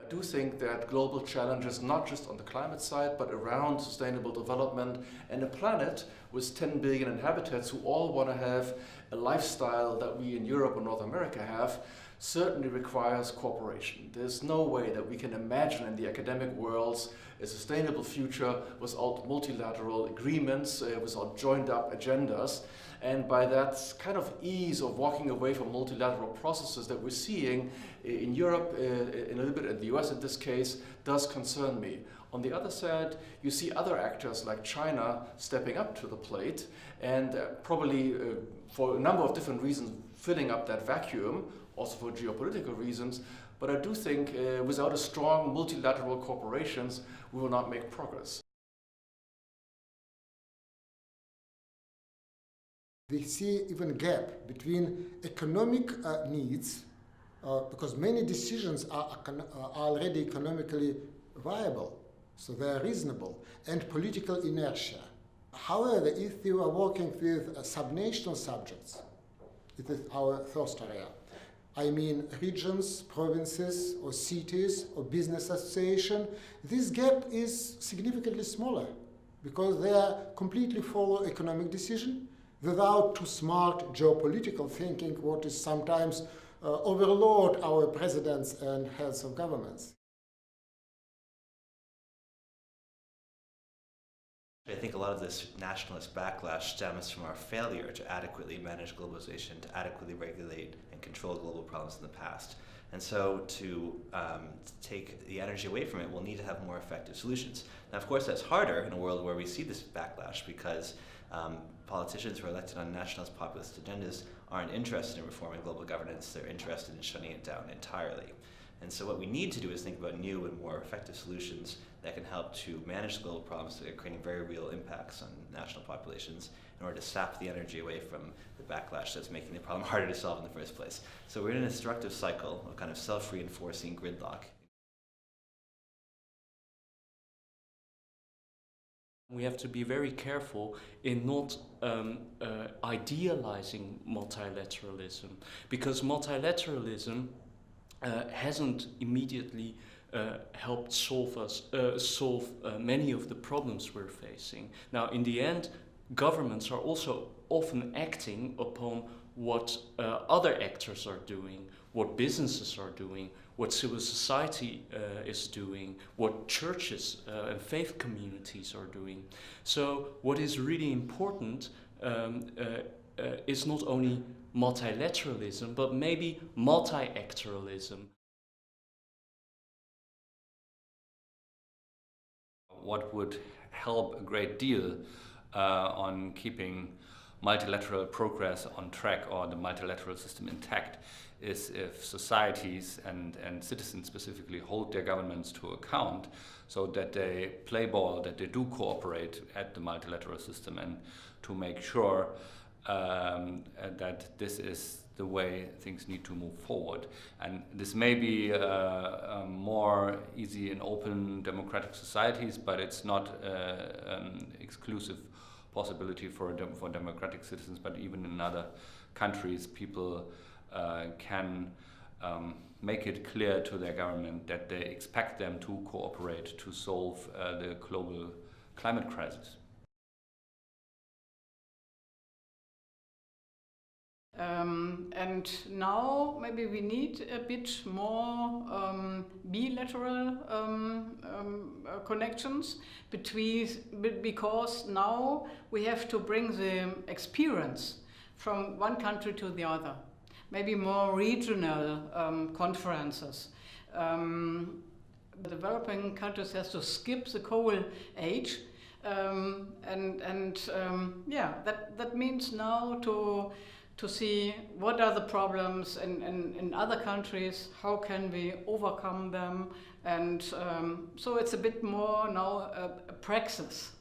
I do think that global challenges, not just on the climate side, but around sustainable development and a planet with 10 billion inhabitants who all want to have a lifestyle that we in Europe or North America have, certainly requires cooperation. There's no way that we can imagine in the academic worlds a sustainable future without multilateral agreements, without joined up agendas. And by that kind of ease of walking away from multilateral processes that we're seeing in Europe, a little bit in the US in this case, does concern me. On the other side, you see other actors like China stepping up to the plate and probably for a number of different reasons filling up that vacuum, also for geopolitical reasons. But I do think without a strong multilateral corporations, we will not make progress. We see even a gap between economic needs, because many decisions are already economically viable, so they are reasonable, and political inertia. However, if you are working with subnational subjects, it is our first area. I mean regions, provinces, or cities, or business association, this gap is significantly smaller because they are completely follow economic decision without too smart geopolitical thinking, what is sometimes overload our presidents and heads of governments. I think a lot of this nationalist backlash stems from our failure to adequately manage globalization, to adequately regulate and control global problems in the past. And so to take the energy away from it, we'll need to have more effective solutions. Now, of course, that's harder in a world where we see this backlash because politicians who are elected on nationalist populist agendas aren't interested in reforming global governance, they're interested in shutting it down entirely. And so what we need to do is think about new and more effective solutions that can help to manage global problems that are creating very real impacts on national populations in order to sap the energy away from the backlash that's making the problem harder to solve in the first place. So we're in a destructive cycle of kind of self-reinforcing gridlock. We have to be very careful in not idealizing multilateralism, because multilateralism hasn't immediately helped solve many of the problems we're facing. Now, in the end, governments are also often acting upon what other actors are doing, what businesses are doing, what civil society is doing, what churches and faith communities are doing. So what is really important is not only multilateralism, but maybe multi-actoralism. What would help a great deal on keeping multilateral progress on track or the multilateral system intact is if societies and citizens specifically hold their governments to account so that they play ball, that they do cooperate at the multilateral system, and to make sure that this is the way things need to move forward. And this may be more easy in open democratic societies, but it's not an exclusive possibility for democratic citizens, but even in other countries, people can make it clear to their government that they expect them to cooperate to solve the global climate crisis. And now maybe we need a bit more bilateral connections because now we have to bring the experience from one country to the other. Maybe more regional conferences. The developing countries have to skip the coal age, yeah, that means now to see what are the problems in other countries, how can we overcome them, and so it's a bit more now a praxis.